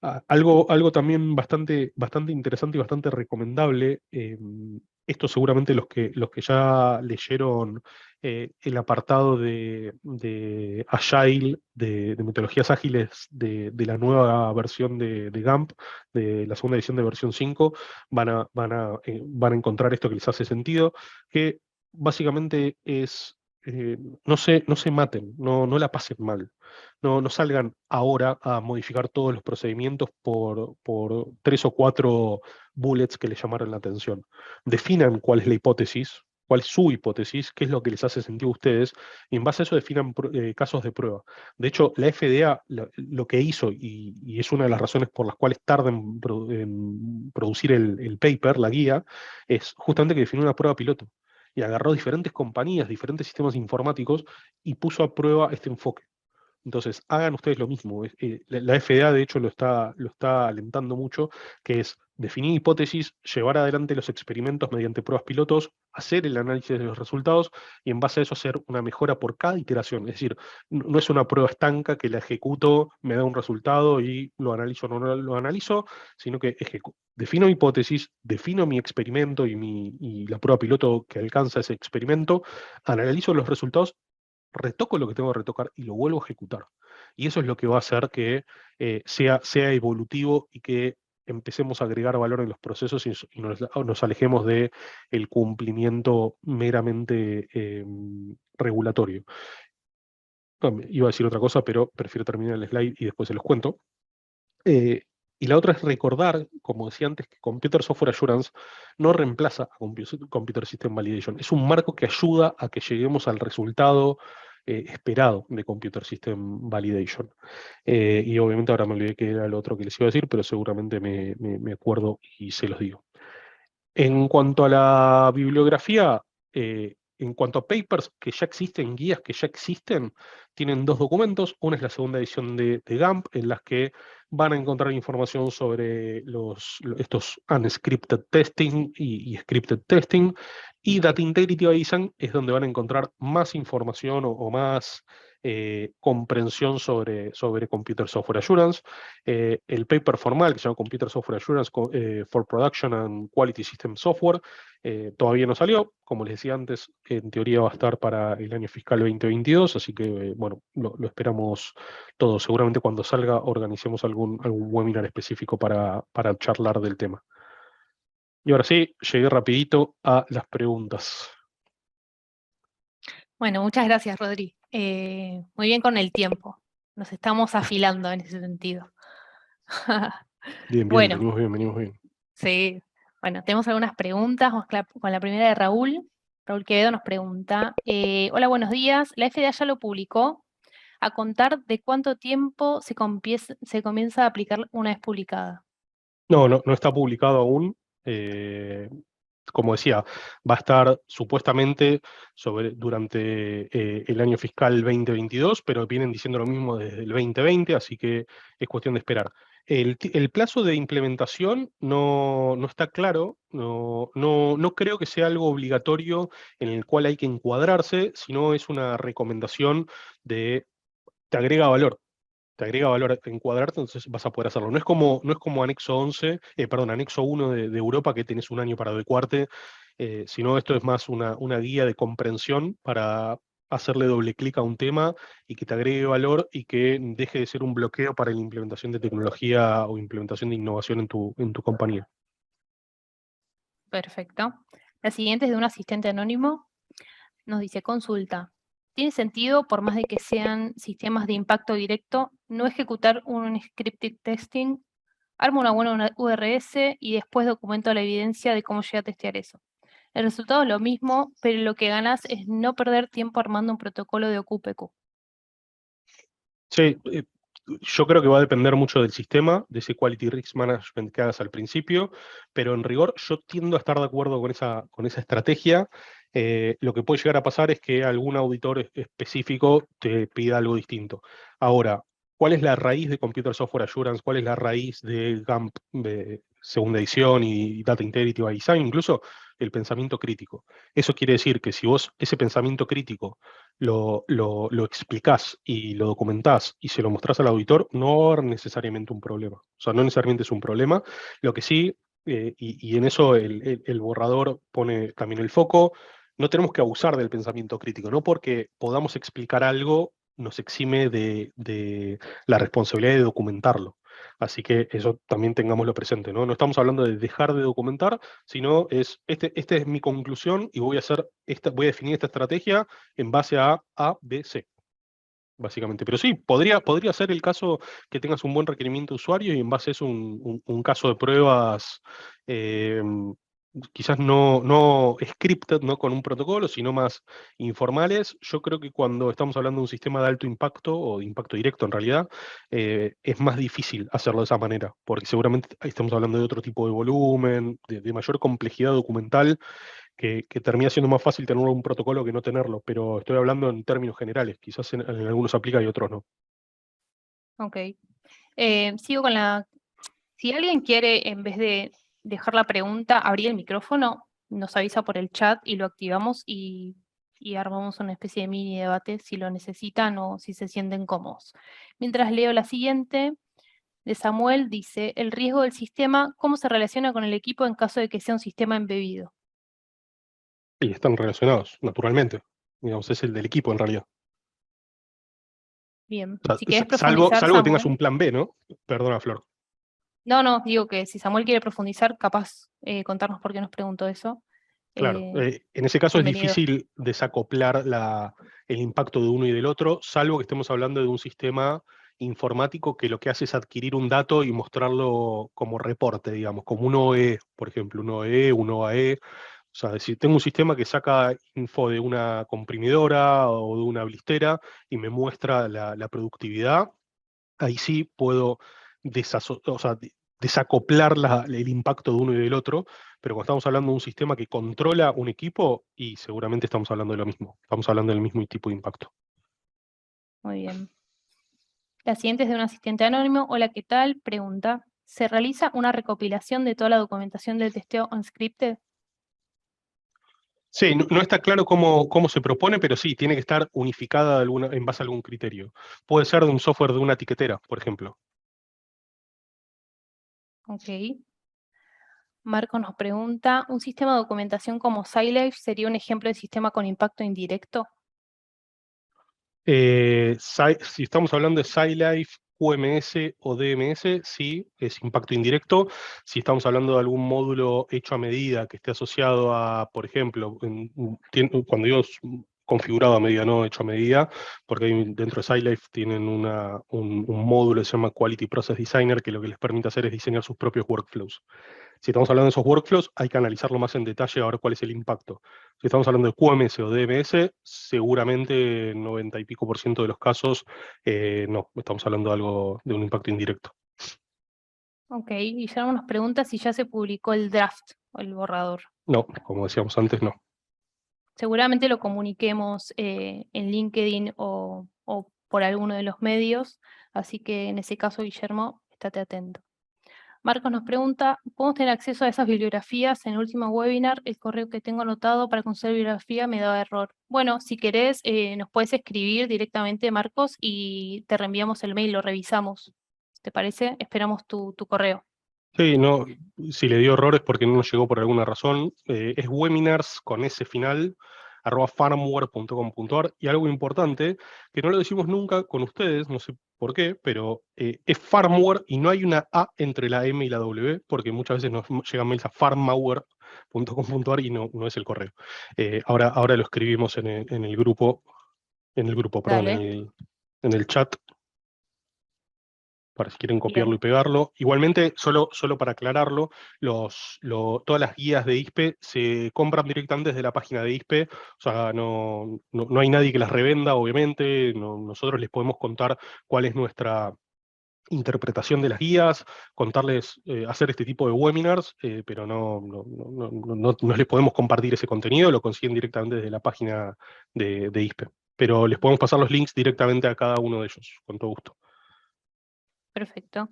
Algo también bastante interesante y bastante recomendable, esto seguramente los que ya leyeron el apartado de Agile, de metodologías ágiles de la nueva versión de GAMP, de la segunda edición de versión 5, van a encontrar esto que les hace sentido, que básicamente es, no se maten, no la pasen mal. No salgan ahora a modificar todos los procedimientos por tres o cuatro bullets que les llamaron la atención. Definan cuál es la hipótesis, cuál es su hipótesis, qué es lo que les hace sentido a ustedes, y en base a eso definan casos de prueba. De hecho, la FDA lo que hizo, y es una de las razones por las cuales tarda en producir el paper, la guía, es justamente que definió una prueba piloto. Y agarró diferentes compañías, diferentes sistemas informáticos y puso a prueba este enfoque. Entonces, hagan ustedes lo mismo. La FDA, de hecho, lo está alentando mucho, que es definir hipótesis, llevar adelante los experimentos mediante pruebas pilotos, hacer el análisis de los resultados y en base a eso hacer una mejora por cada iteración. Es decir, no es una prueba estanca que la ejecuto, me da un resultado y lo analizo o no lo analizo, sino que defino hipótesis, defino mi experimento y la prueba piloto que alcanza ese experimento, analizo los resultados, retoco lo que tengo que retocar y lo vuelvo a ejecutar. Y eso es lo que va a hacer que sea evolutivo y que empecemos a agregar valor en los procesos y nos alejemos de el cumplimiento meramente regulatorio. Iba a decir otra cosa, pero prefiero terminar el slide y después se los cuento. Eh, y la otra es recordar, como decía antes, que Computer Software Assurance no reemplaza a Computer System Validation. Es un marco que ayuda a que lleguemos al resultado esperado de Computer System Validation. Y obviamente ahora me olvidé que era lo otro que les iba a decir, pero seguramente me acuerdo y se los digo. En cuanto a la bibliografía, en cuanto a papers que ya existen, guías que ya existen, tienen dos documentos. Una es la segunda edición de GAMP, en las que van a encontrar información sobre estos unscripted testing y scripted testing. Y Data Integrity by ISAN es donde van a encontrar más información o más comprensión sobre Computer Software Assurance. El paper formal que se llama Computer Software Assurance for Production and Quality System Software todavía no salió. Como les decía antes, en teoría va a estar para el año fiscal 2022, así que bueno, lo esperamos todos. Seguramente cuando salga organicemos algún webinar específico para charlar del tema. Y ahora sí, llegué rapidito a las preguntas. Bueno, muchas gracias, Rodri. Muy bien con el tiempo. Nos estamos afilando en ese sentido. Bien, bien, Bueno, venimos bien, venimos bien. sí. Bueno, tenemos algunas preguntas. Vamos con la primera de Raúl. Raúl Quevedo nos pregunta, hola, buenos días. La FDA ya lo publicó. ¿A contar de cuánto tiempo se comienza a aplicar una vez publicada? No está publicado aún. Como decía, va a estar supuestamente durante el año fiscal 2022, pero vienen diciendo lo mismo desde el 2020, así que es cuestión de esperar. El plazo de implementación no está claro, no creo que sea algo obligatorio en el cual hay que encuadrarse, sino es una recomendación de te agrega valor. Te agrega valor encuadrarte, entonces vas a poder hacerlo. No es como anexo 11, perdón, anexo 1 de Europa que tenés un año para adecuarte, sino esto es más una guía de comprensión para hacerle doble clic a un tema y que te agregue valor y que deje de ser un bloqueo para la implementación de tecnología o implementación de innovación en tu compañía. Perfecto. La siguiente es de un asistente anónimo. Nos dice, consulta. ¿Tiene sentido, por más de que sean sistemas de impacto directo, no ejecutar un scripted testing? Armo una buena URS y después documento la evidencia de cómo llegué a testear eso. El resultado es lo mismo, pero lo que ganas es no perder tiempo armando un protocolo de OQPQ. Sí, yo creo que va a depender mucho del sistema, de ese Quality Risk Management que hagas al principio, pero en rigor yo tiendo a estar de acuerdo con esa estrategia. Lo que puede llegar a pasar es que algún auditor específico te pida algo distinto. Ahora, ¿cuál es la raíz de Computer Software Assurance? ¿Cuál es la raíz de GAMP de segunda edición y Data Integrity by Design? Incluso el pensamiento crítico. Eso quiere decir que si vos ese pensamiento crítico lo explicás y lo documentás y se lo mostrás al auditor, no va a haber necesariamente un problema. O sea, no necesariamente es un problema. Lo que sí, y en eso el borrador pone también el foco, no tenemos que abusar del pensamiento crítico, no porque podamos explicar algo nos exime de la responsabilidad de documentarlo. Así que eso también tengámoslo presente, ¿no? No estamos hablando de dejar de documentar, sino esta es mi conclusión y voy a definir esta estrategia en base a A, B, C, básicamente. Pero sí, podría ser el caso que tengas un buen requerimiento de usuario y en base a eso un caso de pruebas, eh, quizás no scripted, no con un protocolo, sino más informales. Yo creo que cuando estamos hablando de un sistema de alto impacto o de impacto directo en realidad, es más difícil hacerlo de esa manera, porque seguramente ahí estamos hablando de otro tipo de volumen, de mayor complejidad documental que termina siendo más fácil tener un protocolo que no tenerlo, pero estoy hablando en términos generales, quizás en algunos aplica y otros no. Ok. Sigo con la... Si alguien quiere, en vez de dejar la pregunta, abrir el micrófono, nos avisa por el chat y lo activamos y armamos una especie de mini debate si lo necesitan o si se sienten cómodos. Mientras leo la siguiente, de Samuel, dice, el riesgo del sistema, ¿cómo se relaciona con el equipo en caso de que sea un sistema embebido? Y están relacionados, naturalmente. Digamos, es el del equipo en realidad. Bien, O sea, si querés salvo, profundizar, salvo que tengas Samuel. un plan B, ¿no? Perdona, Flor. No, digo que si Samuel quiere profundizar, capaz contarnos por qué nos preguntó eso. Claro, Eh, en ese caso es bienvenido. difícil desacoplar el impacto de uno y del otro, salvo que estemos hablando de un sistema informático que lo que hace es adquirir un dato y mostrarlo como reporte, digamos, como un OE, por ejemplo, un OE, un OAE. O sea, si tengo un sistema que saca info de una comprimidora o de una blistera y me muestra la productividad, ahí sí puedo o sea, desacoplar el impacto de uno y del otro, pero cuando estamos hablando de un sistema que controla un equipo, y seguramente estamos hablando de lo mismo, estamos hablando del mismo tipo de impacto. Muy bien. La siguiente es de un asistente anónimo. Hola, ¿qué tal? Pregunta. ¿Se realiza una recopilación de toda la documentación del testeo unscripted? Sí, no está claro cómo se propone, pero sí, tiene que estar unificada en base a algún criterio. Puede ser de un software de una etiquetera, por ejemplo. Ok. Marco nos pregunta, ¿un sistema de documentación como Scylife sería un ejemplo de sistema con impacto indirecto? Si estamos hablando de SciLife, QMS o DMS, sí, es impacto indirecto. Si estamos hablando de algún módulo hecho a medida que esté asociado a, por ejemplo, cuando digo configurado a medida, no hecho a medida, porque dentro de SciLife tienen un módulo que se llama Quality Process Designer, que lo que les permite hacer es diseñar sus propios workflows. Si estamos hablando de esos workflows, hay que analizarlo más en detalle a ver cuál es el impacto. Si estamos hablando de QMS o DMS, seguramente 90 y pico por ciento de los casos, no, estamos hablando de algo de un impacto indirecto. Ok, Guillermo nos pregunta si ya se publicó el draft o el borrador. No, como decíamos antes, no. Seguramente lo comuniquemos en LinkedIn o por alguno de los medios, así que en ese caso, Guillermo, estate atento. Marcos nos pregunta, ¿podemos tener acceso a esas bibliografías? En el último webinar, el correo que tengo anotado para conseguir bibliografía me daba error. Bueno, si querés, nos puedes escribir directamente, Marcos, y te reenviamos el mail, lo revisamos. ¿Te parece? Esperamos tu correo. Sí, no, si le dio errores porque no nos llegó por alguna razón, es webinars con ese final, @farmware.com.ar. Y algo importante, que no lo decimos nunca con ustedes, no sé por qué, pero es farmware y no hay una A entre la M y la W, porque muchas veces nos llegan mails a farmware.com.ar y no es el correo. Ahora lo escribimos perdón, Dale, en el chat para si quieren copiarlo y bien. pegarlo. Igualmente, solo para aclararlo, todas las guías de ISPE se compran directamente desde la página de ISPE, o sea, no hay nadie que las revenda, obviamente, nosotros les podemos contar cuál es nuestra interpretación de las guías, contarles, hacer este tipo de webinars, pero no les podemos compartir ese contenido, lo consiguen directamente desde la página de ISPE. Pero les podemos pasar los links directamente a cada uno de ellos, con todo gusto. Perfecto.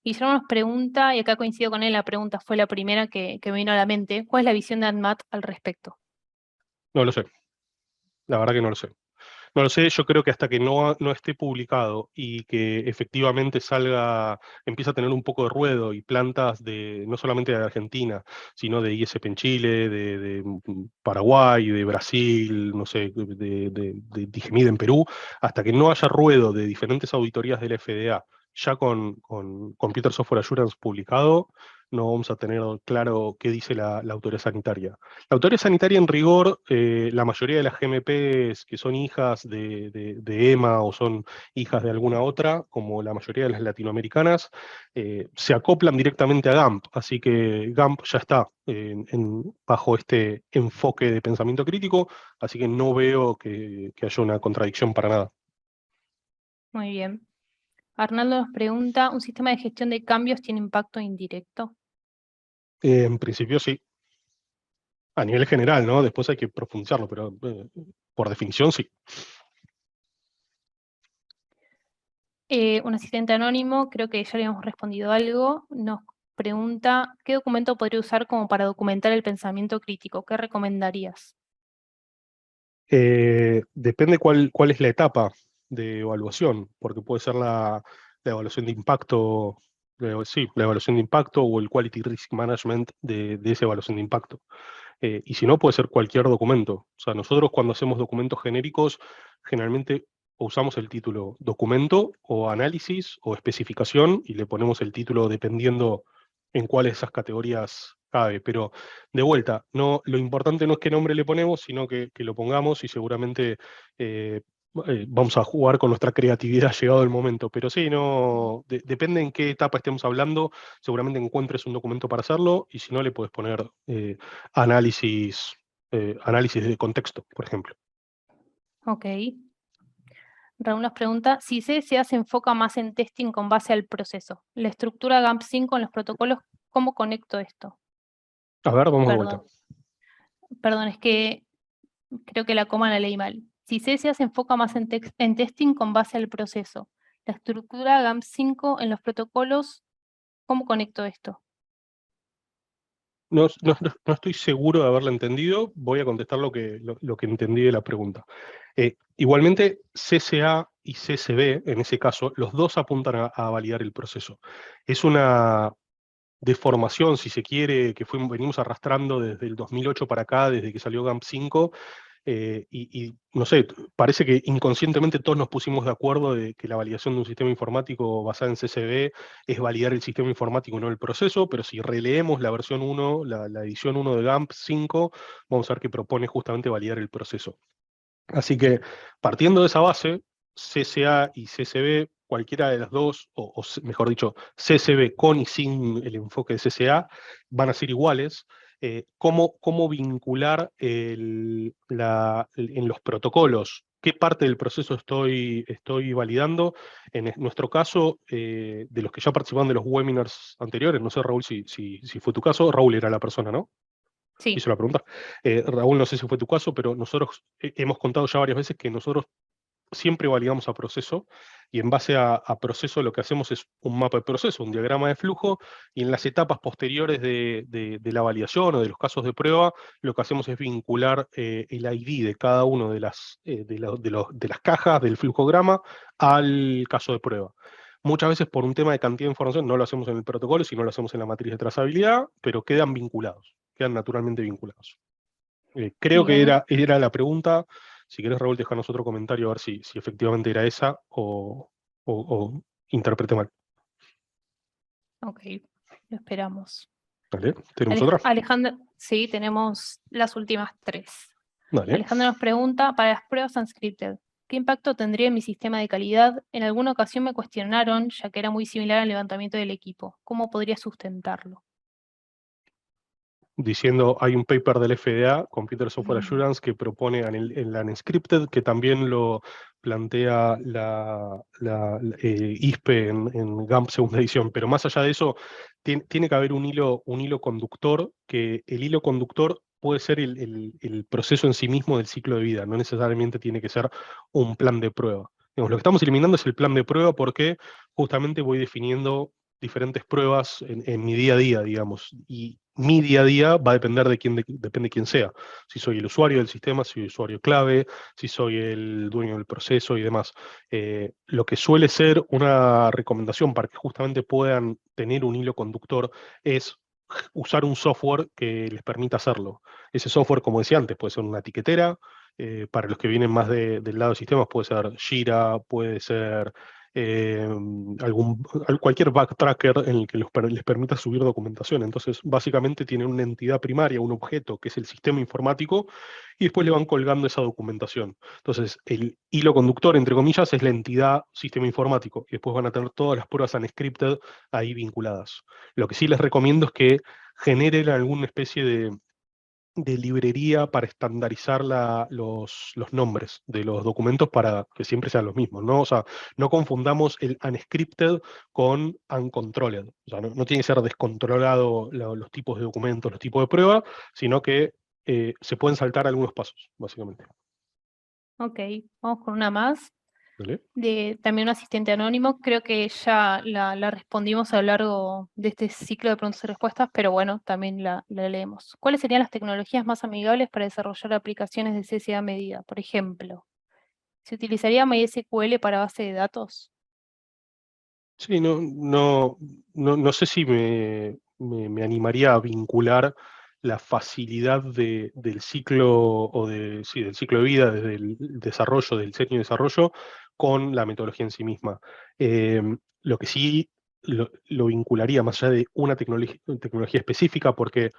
Guillermo nos pregunta, y acá coincido con él, la pregunta fue la primera que me vino a la mente, ¿cuál es la visión de ANMAT al respecto? No lo sé, la verdad que no lo sé. No lo sé, yo creo que hasta que no esté publicado y que efectivamente empieza a tener un poco de ruedo y plantas no solamente de Argentina, sino de ISP en Chile, de Paraguay, de Brasil, no sé, de Digemid en Perú, hasta que no haya ruedo de diferentes auditorías del FDA, ya con Computer Software Assurance publicado, no vamos a tener claro qué dice la autoridad sanitaria. La autoridad sanitaria, en rigor, la mayoría de las GMPs que son hijas de EMA o son hijas de alguna otra, como la mayoría de las latinoamericanas, se acoplan directamente a GAMP. Así que GAMP ya está bajo este enfoque de pensamiento crítico, así que no veo que haya una contradicción para nada. Muy bien. Arnaldo nos pregunta, ¿un sistema de gestión de cambios tiene impacto indirecto? En principio sí, a nivel general, ¿no? Después hay que profundizarlo, pero por definición sí. Un asistente anónimo, creo que ya le hemos respondido algo, nos pregunta, ¿qué documento podría usar como para documentar el pensamiento crítico? ¿Qué recomendarías? Depende cuál es la etapa de evaluación, porque puede ser la evaluación de impacto, sí, la evaluación de impacto o el Quality Risk Management de esa evaluación de impacto. Y si no, puede ser cualquier documento. O sea, nosotros cuando hacemos documentos genéricos, generalmente usamos el título documento o análisis o especificación y le ponemos el título dependiendo en cuáles de esas categorías cabe. Pero de vuelta, lo importante no es qué nombre le ponemos, sino que lo pongamos y seguramente eh, vamos a jugar con nuestra creatividad llegado el momento. Pero sí, no, depende en qué etapa estemos hablando, seguramente encuentres un documento para hacerlo y si no le puedes poner análisis, análisis de contexto, por ejemplo. Ok. Raúl nos pregunta, si CSA se enfoca más en testing con base al proceso, la estructura GAMP5 en los protocolos, ¿cómo conecto esto? A ver, vamos de vuelta. Perdón, perdón, es que creo que la coma la leí mal. Si CSA se enfoca más en testing con base al proceso, la estructura GAMP5 en los protocolos, ¿cómo conecto esto? no estoy seguro de haberla entendido, voy a contestar lo que entendí de la pregunta. Igualmente, CCA y CCB, en ese caso, los dos apuntan a validar el proceso. Es una deformación, si se quiere, que venimos arrastrando desde el 2008 para acá, desde que salió GAMP 5, no sé, parece que inconscientemente todos nos pusimos de acuerdo de que la validación de un sistema informático basada en CSV es validar el sistema informático, no el proceso, pero si releemos la versión 1, la edición 1 de GAMP 5, vamos a ver que propone justamente validar el proceso. Así que, partiendo de esa base, CCA y CCB, cualquiera de las dos, mejor dicho, CCB con y sin el enfoque de CCA, van a ser iguales. ¿Cómo vincular en los protocolos? ¿Qué parte del proceso estoy validando? En nuestro caso, de los que ya participaron de los webinars anteriores, no sé, Raúl, si fue tu caso, Raúl era la persona, ¿no? Sí, Hizo la pregunta. Raúl, no sé si fue tu caso, pero nosotros hemos contado ya varias veces que nosotros siempre validamos a proceso y en base a proceso lo que hacemos es un mapa de proceso, un diagrama de flujo y en las etapas posteriores de la validación o de los casos de prueba, lo que hacemos es vincular el ID de cada uno de las cajas del flujograma al caso de prueba. Muchas veces por un tema de cantidad de información no lo hacemos en el protocolo, sino lo hacemos en la matriz de trazabilidad, pero quedan vinculados, quedan naturalmente vinculados. Creo que bien, era la pregunta. Si querés, Raúl, dejanos otro comentario a ver si efectivamente era esa o interpreté mal. ok, lo esperamos. ¿Vale? ¿Tenemos otra? Alejandro, sí, tenemos las últimas tres. Dale. Alejandro nos pregunta, para las pruebas unscripted, ¿qué impacto tendría en mi sistema de calidad? En alguna ocasión me cuestionaron, ya que era muy similar al levantamiento del equipo. ¿Cómo podría sustentarlo? Diciendo, hay un paper del FDA, Computer Software Mm, Assurance, que propone el unscripted, que también lo plantea la ISPE en GAMP segunda edición. Pero más allá de eso, tiene que haber un hilo conductor, que el hilo conductor puede ser el proceso en sí mismo del ciclo de vida, no necesariamente tiene que ser un plan de prueba. Digamos, lo que estamos eliminando es el plan de prueba porque justamente voy definiendo diferentes pruebas en mi día a día, digamos, y mi día a día va a depender depende de quién sea. Si soy el usuario del sistema, si soy el usuario clave, si soy el dueño del proceso y demás. Lo que suele ser una recomendación para que justamente puedan tener un hilo conductor es usar un software que les permita hacerlo. Ese software, como decía antes, puede ser una etiquetera, para los que vienen más del lado de sistemas puede ser Jira, puede ser eh, cualquier backtracker en el que les permita subir documentación. Entonces, básicamente tienen una entidad primaria, un objeto que es el sistema informático, y después le van colgando esa documentación. Entonces, el hilo conductor, entre comillas, es la entidad sistema informático, y después van a tener todas las pruebas unscripted ahí vinculadas. Lo que sí les recomiendo es que generen alguna especie de librería para estandarizar los nombres de los documentos para que siempre sean los mismos, ¿no? O sea, no confundamos el unscripted con uncontrolled. O sea, no tiene que ser descontrolado los tipos de documentos, los tipos de prueba, sino que se pueden saltar algunos pasos, básicamente. ok, vamos con una más. ¿Vale? De también un asistente anónimo. Creo que ya la respondimos a lo largo de este ciclo de preguntas y respuestas, pero bueno, también la leemos. ¿Cuáles serían las tecnologías más amigables para desarrollar aplicaciones de CSA a medida? Por ejemplo, ¿se utilizaría MySQL para base de datos? Sí, no sé si me animaría a vincular la facilidad del ciclo sí, del ciclo de vida, desde el desarrollo, del diseño y desarrollo, con la metodología en sí misma. Lo que sí lo vincularía más allá de una tecnología específica, porque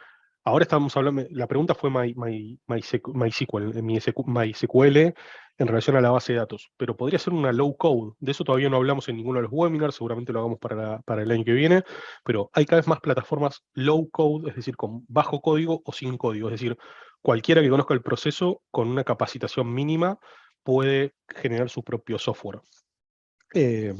ahora estamos hablando, la pregunta fue MySQL, MySQL en relación a la base de datos, pero podría ser una low code. De eso todavía no hablamos en ninguno de los webinars, seguramente lo hagamos para el año que viene, pero hay cada vez más plataformas low code, es decir, con bajo código o sin código, es decir, cualquiera que conozca el proceso con una capacitación mínima puede generar su propio software. Eh,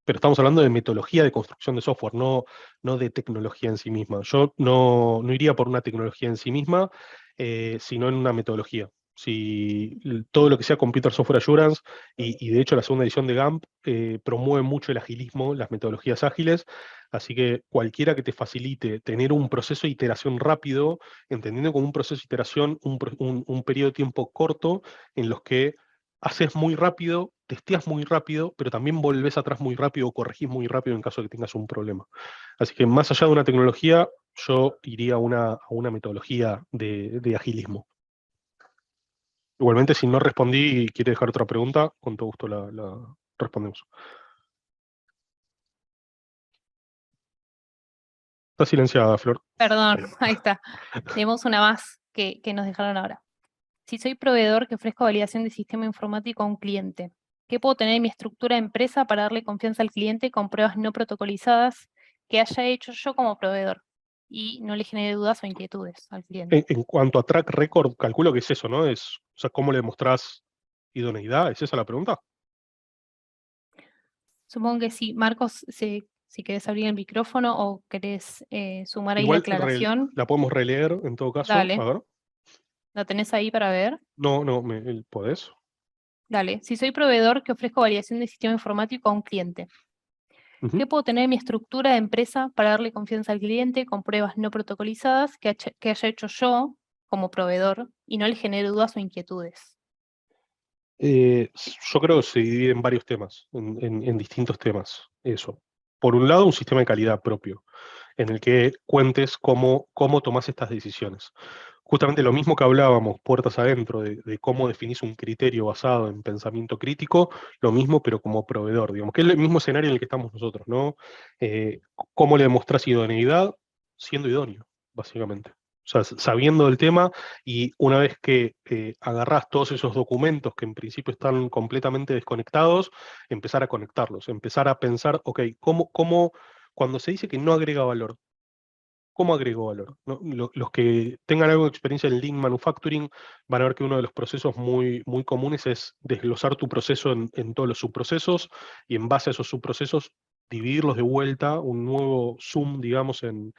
pero estamos hablando de metodología de construcción de software, no de tecnología en sí misma. Yo no iría por una tecnología en sí misma, sino en una metodología. Si todo lo que sea Computer Software Assurance, y de hecho la segunda edición de GAMP promueve mucho el agilismo, las metodologías ágiles, así que cualquiera que te facilite tener un proceso de iteración rápido, entendiendo como un proceso de iteración un periodo de tiempo corto en los que haces muy rápido, testeas muy rápido, pero también volvés atrás muy rápido o corregís muy rápido en caso de que tengas un problema. Así que más allá de una tecnología, yo iría a una metodología de agilismo. Igualmente, si no respondí y quiere dejar otra pregunta, con todo gusto la respondemos. Está silenciada, Flor. Perdón, Ahí va. ahí está. Tenemos una más que nos dejaron ahora. Si soy proveedor que ofrezco validación de sistema informático a un cliente, ¿qué puedo tener en mi estructura de empresa para darle confianza al cliente con pruebas no protocolizadas que haya hecho yo como proveedor y no le genere dudas o inquietudes al cliente? En cuanto a track record, calculo que es eso, ¿no? O sea, ¿cómo le demostrás idoneidad? ¿Es esa la pregunta? Supongo que sí. Marcos, si querés abrir el micrófono o querés sumar ahí la Igual aclaración, la podemos releer en todo caso. A dale. ver. ¿La tenés ahí para ver? No, no, ¿podés? Dale. Si soy proveedor que ofrezco validación de sistema informático a un cliente, Ujú. ¿qué puedo tener en mi estructura de empresa para darle confianza al cliente con pruebas no protocolizadas que haya hecho yo como proveedor y no le genere dudas o inquietudes? Yo creo que se divide en varios temas, en distintos temas, eso. Por un lado, un sistema de calidad propio, en el que cuentes cómo tomás estas decisiones. Justamente lo mismo que hablábamos, puertas adentro, de cómo definís un criterio basado en pensamiento crítico, lo mismo, pero como proveedor, digamos, que es el mismo escenario en el que estamos nosotros, ¿no? ¿Cómo le demostrás idoneidad? Siendo idóneo, básicamente. O sea, sabiendo del tema, y una vez que agarrás todos esos documentos que en principio están completamente desconectados, empezar a conectarlos, empezar a pensar, ok, cuando se dice que no agrega valor, ¿cómo agrego valor? ¿No? Los que tengan algo de experiencia en Lean Manufacturing van a ver que uno de los procesos muy comunes es desglosar tu proceso en todos los subprocesos y en base a esos subprocesos dividirlos de vuelta, un nuevo zoom, digamos, en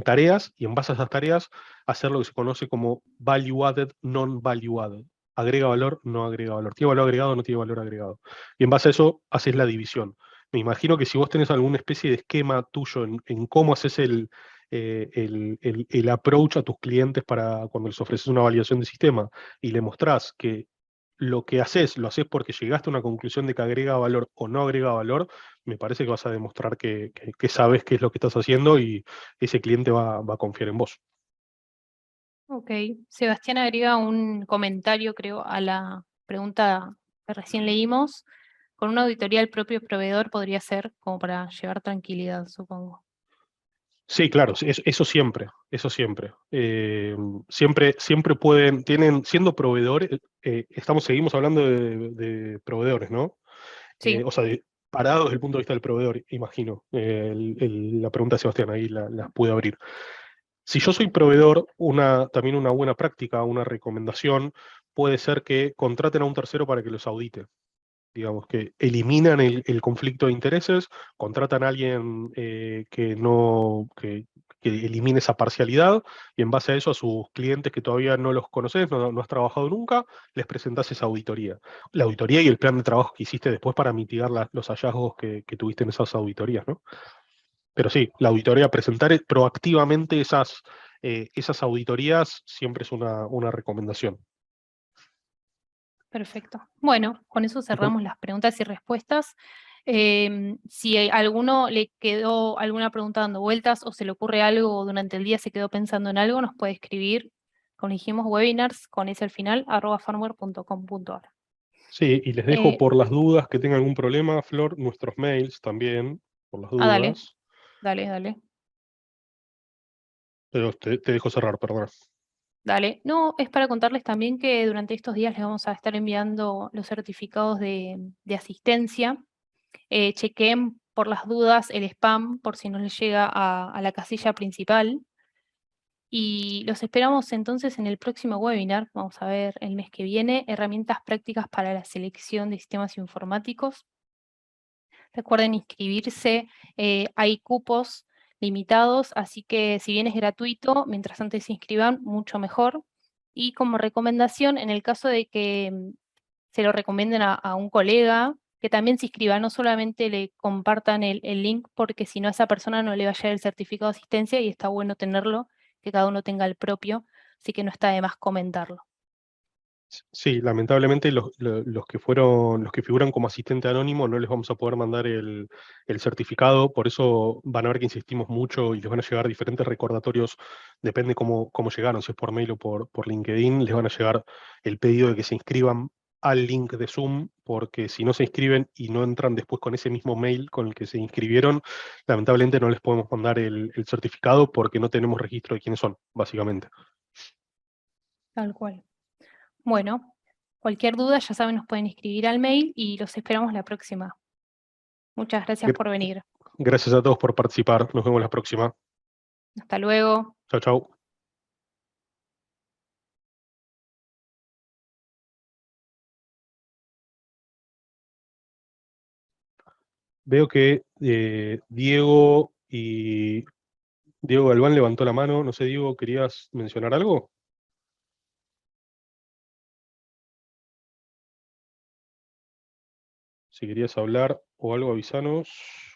tareas, y en base a esas tareas hacer lo que se conoce como value added, non-value added. Agrega valor, no agrega valor. Tiene valor agregado, no tiene valor agregado. Y en base a eso haces la división. Me imagino que si vos tenés alguna especie de esquema tuyo en cómo haces el approach a tus clientes para cuando les ofreces una validación de sistema y le mostrás que lo que haces lo haces porque llegaste a una conclusión de que agrega valor o no agrega valor, me parece que vas a demostrar que sabes qué es lo que estás haciendo, y ese cliente va a confiar en vos. Ok. Sebastián agrega un comentario, creo, a la pregunta que recién leímos. Con una auditoría del propio proveedor podría ser como para llevar tranquilidad, supongo. Sí, claro, sí, eso siempre, eso siempre. Siempre siendo proveedores, seguimos hablando de proveedores, ¿no? Sí, O sea, parado desde el punto de vista del proveedor, imagino. La pregunta de Sebastián ahí la pude abrir. Si yo soy proveedor, también una buena práctica, una recomendación, puede ser que contraten a un tercero para que los audite. Digamos, que eliminan el conflicto de intereses, contratan a alguien que elimine esa parcialidad, y en base a eso a sus clientes que todavía no los conoces, no has trabajado nunca, les presentás esa auditoría. La auditoría y el plan de trabajo que hiciste después para mitigar los hallazgos que tuviste en esas auditorías, ¿no? Pero sí, la auditoría, presentar proactivamente esas auditorías siempre es una recomendación. perfecto. Bueno, con eso Ujú. cerramos las preguntas y respuestas. Si a alguno le quedó alguna pregunta dando vueltas o se le ocurre algo o durante el día se quedó pensando en algo, nos puede escribir, como dijimos, webinars con ese al final, @farmware.com.ar. Sí, y les dejo Eh, por las dudas que tengan algún problema, Flor, nuestros mails también, por las dale, dudas. dale, dale. Pero te dejo cerrar, perdona. Dale. No, es para contarles también que durante estos días les vamos a estar enviando los certificados de asistencia. Chequeen por las dudas el spam por si no les llega a la casilla principal. Y los esperamos entonces en el próximo webinar. Vamos a ver el mes que viene, herramientas prácticas para la selección de sistemas informáticos. Recuerden inscribirse, hay cupos limitados, así que si bien es gratuito, mientras antes se inscriban, mucho mejor. Y como recomendación, en el caso de que se lo recomienden a un colega, que también se inscriba, no solamente le compartan el link, porque si no a esa persona no le va a llegar el certificado de asistencia y está bueno tenerlo, que cada uno tenga el propio, así que no está de más comentarlo. Sí, lamentablemente los que fueron, los que figuran como asistente anónimo no les vamos a poder mandar el certificado, por eso van a ver que insistimos mucho y les van a llegar diferentes recordatorios, depende cómo llegaron, si es por mail o por LinkedIn, les van a llegar el pedido de que se inscriban al link de Zoom, porque si no se inscriben y no entran después con ese mismo mail con el que se inscribieron, lamentablemente no les podemos mandar el certificado porque no tenemos registro de quiénes son, básicamente. Tal cual. Bueno, cualquier duda, ya saben, nos pueden escribir al mail y los esperamos la próxima. Muchas gracias por venir. Gracias a todos por participar, nos vemos la próxima. Hasta luego. Chao, chao. Veo que Diego Galván levantó la mano. No sé, Diego, ¿querías mencionar algo? Si querías hablar o algo, avisanos.